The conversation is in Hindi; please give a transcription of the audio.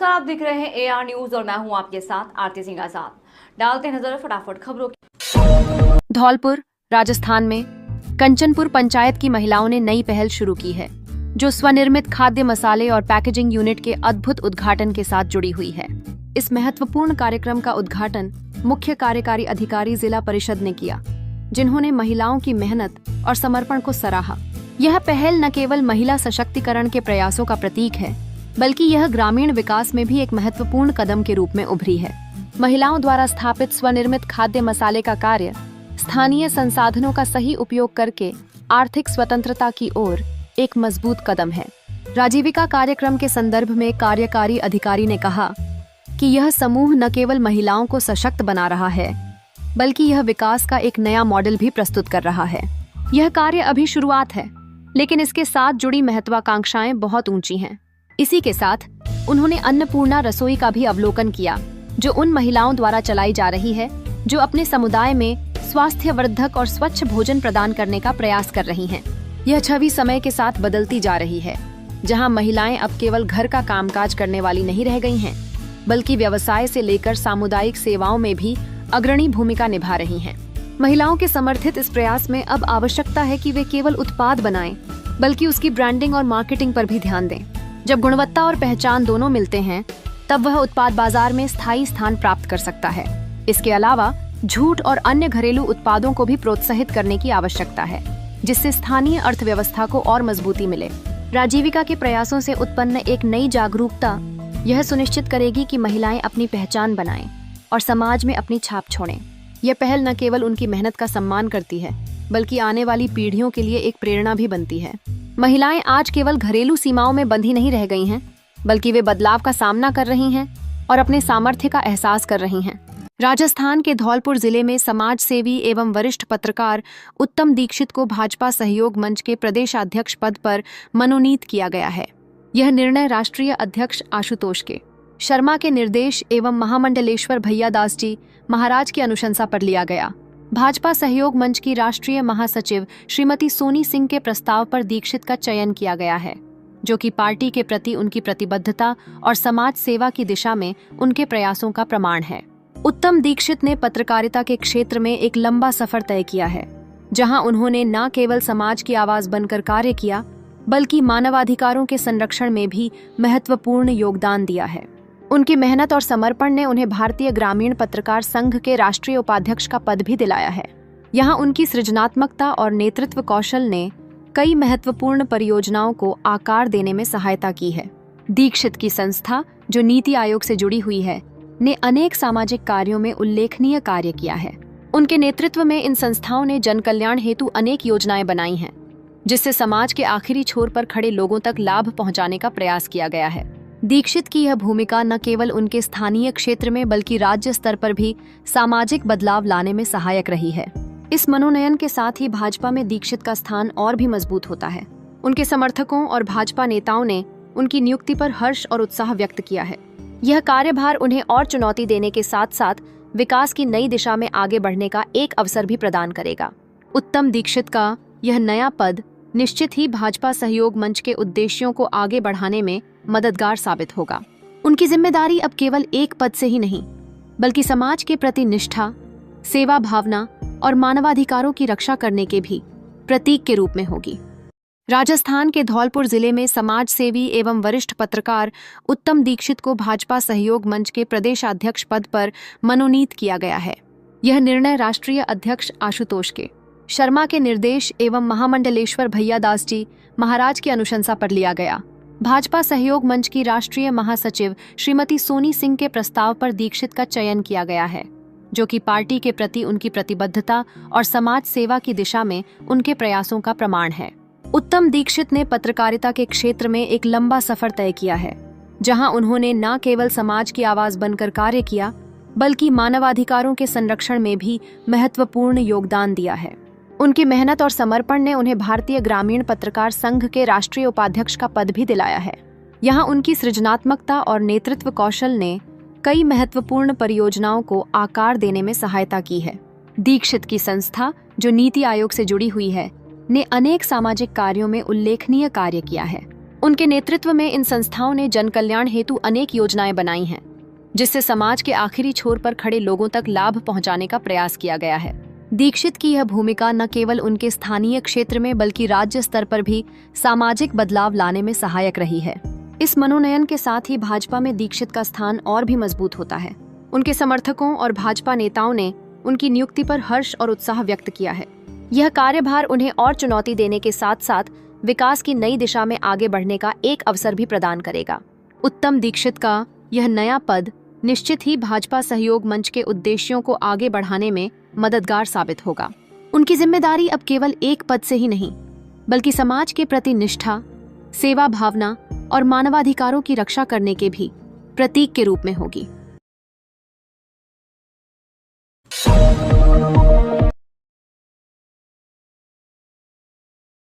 नमस्कार, आप देख रहे हैं AR न्यूज और मैं हूं आपके साथ आरती सिंह आजाद। डालते हैं नजर फटाफट खबरों की। धौलपुर राजस्थान में कंचनपुर पंचायत की महिलाओं ने नई पहल शुरू की है, जो स्वनिर्मित खाद्य मसाले और पैकेजिंग यूनिट के अद्भुत उद्घाटन के साथ जुड़ी हुई है। इस महत्वपूर्ण कार्यक्रम का उद्घाटन मुख्य कार्यकारी अधिकारी जिला परिषद ने किया, जिन्होंने महिलाओं की मेहनत और समर्पण को सराहा। यह पहल न केवल महिला सशक्तिकरण के प्रयासों का प्रतीक है, बल्कि यह ग्रामीण विकास में भी एक महत्वपूर्ण कदम के रूप में उभरी है। महिलाओं द्वारा स्थापित स्वनिर्मित खाद्य मसाले का कार्य स्थानीय संसाधनों का सही उपयोग करके आर्थिक स्वतंत्रता की ओर एक मजबूत कदम है। राजीविका कार्यक्रम के संदर्भ में कार्यकारी अधिकारी ने कहा कि यह समूह न केवल महिलाओं को सशक्त बना रहा है, बल्कि यह विकास का एक नया मॉडल भी प्रस्तुत कर रहा है। यह कार्य अभी शुरुआत है, लेकिन इसके साथ जुड़ी महत्वाकांक्षाएं बहुत ऊंची हैं। इसी के साथ उन्होंने अन्नपूर्णा रसोई का भी अवलोकन किया, जो उन महिलाओं द्वारा चलाई जा रही है जो अपने समुदाय में स्वास्थ्यवर्धक और स्वच्छ भोजन प्रदान करने का प्रयास कर रही हैं। यह छवि समय के साथ बदलती जा रही है, जहां महिलाएं अब केवल घर का कामकाज करने वाली नहीं रह गई हैं, बल्कि व्यवसाय से लेकर सामुदायिक सेवाओं में भी अग्रणी भूमिका निभा रही हैं। महिलाओं के समर्थित इस प्रयास में अब आवश्यकता है कि वे केवल उत्पाद बनाएं, बल्कि उसकी ब्रांडिंग और मार्केटिंग पर भी ध्यान दें। जब गुणवत्ता और पहचान दोनों मिलते हैं, तब वह उत्पाद बाजार में स्थायी स्थान प्राप्त कर सकता है। इसके अलावा जूट और अन्य घरेलू उत्पादों को भी प्रोत्साहित करने की आवश्यकता है, जिससे स्थानीय अर्थव्यवस्था को और मजबूती मिले। राजीविका के प्रयासों से उत्पन्न एक नई जागरूकता यह सुनिश्चित करेगी कि महिलाएं अपनी पहचान बनाएं और समाज में अपनी छाप छोड़ें। यह पहल न केवल उनकी मेहनत का सम्मान करती है, बल्कि आने वाली पीढ़ियों के लिए एक प्रेरणा भी बनती है। महिलाएं आज केवल घरेलू सीमाओं में बंधी नहीं रह गई हैं, बल्कि वे बदलाव का सामना कर रही हैं और अपने सामर्थ्य का एहसास कर रही हैं। राजस्थान के धौलपुर जिले में समाज सेवी एवं वरिष्ठ पत्रकार उत्तम दीक्षित को भाजपा सहयोग मंच के प्रदेशाध्यक्ष पद पर मनोनीत किया गया है। यह निर्णय राष्ट्रीय अध्यक्ष आशुतोष के शर्मा के निर्देश एवं महामंडलेश्वर भैयादास जी महाराज की अनुशंसा पर लिया गया। भाजपा सहयोग मंच की राष्ट्रीय महासचिव श्रीमती सोनी सिंह के प्रस्ताव पर दीक्षित का चयन किया गया है, जो कि पार्टी के प्रति उनकी प्रतिबद्धता और समाज सेवा की दिशा में उनके प्रयासों का प्रमाण है। उत्तम दीक्षित ने पत्रकारिता के क्षेत्र में एक लंबा सफर तय किया है, जहां उन्होंने न केवल समाज की आवाज बनकर कार्य किया, बल्कि मानवाधिकारों के संरक्षण में भी महत्वपूर्ण योगदान दिया है। उनकी मेहनत और समर्पण ने उन्हें भारतीय ग्रामीण पत्रकार संघ के राष्ट्रीय उपाध्यक्ष का पद भी दिलाया है। यहाँ उनकी सृजनात्मकता और नेतृत्व कौशल ने कई महत्वपूर्ण परियोजनाओं को आकार देने में सहायता की है। दीक्षित की संस्था, जो नीति आयोग से जुड़ी हुई है, ने अनेक सामाजिक कार्यों में उल्लेखनीय कार्य किया है। उनके नेतृत्व में इन संस्थाओं ने जन कल्याण हेतु अनेक योजनाएं बनाई हैं, जिससे समाज के आखिरी छोर पर खड़े लोगों तक लाभ पहुंचाने का प्रयास किया गया है। दीक्षित की यह भूमिका न केवल उनके स्थानीय क्षेत्र में, बल्कि राज्य स्तर पर भी सामाजिक बदलाव लाने में सहायक रही है। इस मनोनयन के साथ ही भाजपा में दीक्षित का स्थान और भी मजबूत होता है। उनके समर्थकों और भाजपा नेताओं ने उनकी नियुक्ति पर हर्ष और उत्साह व्यक्त किया है। यह कार्यभार उन्हें और चुनौती देने के साथ साथ विकास की नई दिशा में आगे बढ़ने का एक अवसर भी प्रदान करेगा। उत्तम दीक्षित का यह नया पद निश्चित ही भाजपा सहयोग मंच के उद्देश्यों को आगे बढ़ाने में मददगार साबित होगा। उनकी जिम्मेदारी अब केवल एक पद से ही नहीं, बल्कि समाज के प्रति निष्ठा, सेवा भावना और मानवाधिकारों की रक्षा करने के भी प्रतीक के रूप में होगी। राजस्थान के धौलपुर जिले में समाज सेवी एवं वरिष्ठ पत्रकार उत्तम दीक्षित को भाजपा सहयोग मंच के प्रदेशाध्यक्ष पद पर मनोनीत किया गया है। यह निर्णय राष्ट्रीय अध्यक्ष आशुतोष के शर्मा के निर्देश एवं महामंडलेश्वर भैयादास जी महाराज की अनुशंसा पर लिया गया। भाजपा सहयोग मंच की राष्ट्रीय महासचिव श्रीमती सोनी सिंह के प्रस्ताव पर दीक्षित का चयन किया गया है, जो कि पार्टी के प्रति उनकी प्रतिबद्धता और समाज सेवा की दिशा में उनके प्रयासों का प्रमाण है। उत्तम दीक्षित ने पत्रकारिता के क्षेत्र में एक लंबा सफर तय किया है, जहां उन्होंने न केवल समाज की आवाज बनकर कार्य किया, बल्कि मानवाधिकारों के संरक्षण में भी महत्वपूर्ण योगदान दिया है। उनकी मेहनत और समर्पण ने उन्हें भारतीय ग्रामीण पत्रकार संघ के राष्ट्रीय उपाध्यक्ष का पद भी दिलाया है। यहाँ उनकी सृजनात्मकता और नेतृत्व कौशल ने कई महत्वपूर्ण परियोजनाओं को आकार देने में सहायता की है। दीक्षित की संस्था, जो नीति आयोग से जुड़ी हुई है, ने अनेक सामाजिक कार्यों में उल्लेखनीय कार्य किया है। उनके नेतृत्व में इन संस्थाओं ने जन कल्याण हेतु अनेक योजनाएं बनाई हैं, जिससे समाज के आखिरी छोर पर खड़े लोगों तक लाभ पहुंचाने का प्रयास किया गया है। दीक्षित की यह भूमिका न केवल उनके स्थानीय क्षेत्र में बल्कि राज्य स्तर पर भी सामाजिक बदलाव लाने में सहायक रही है। इस मनोनयन के साथ ही भाजपा में दीक्षित का स्थान और भी मजबूत होता है। उनके समर्थकों और भाजपा नेताओं ने उनकी नियुक्ति पर हर्ष और उत्साह व्यक्त किया है। यह कार्यभार उन्हें और चुनौती देने के साथ साथ विकास की नई दिशा में आगे बढ़ने का एक अवसर भी प्रदान करेगा। उत्तम दीक्षित का यह नया पद निश्चित ही भाजपा सहयोग मंच के उद्देश्यों को आगे बढ़ाने में मददगार साबित होगा। उनकी जिम्मेदारी अब केवल एक पद से ही नहीं, बल्कि समाज के प्रति निष्ठा, सेवा भावना और मानवाधिकारों की रक्षा करने के भी प्रतीक के रूप में होगी।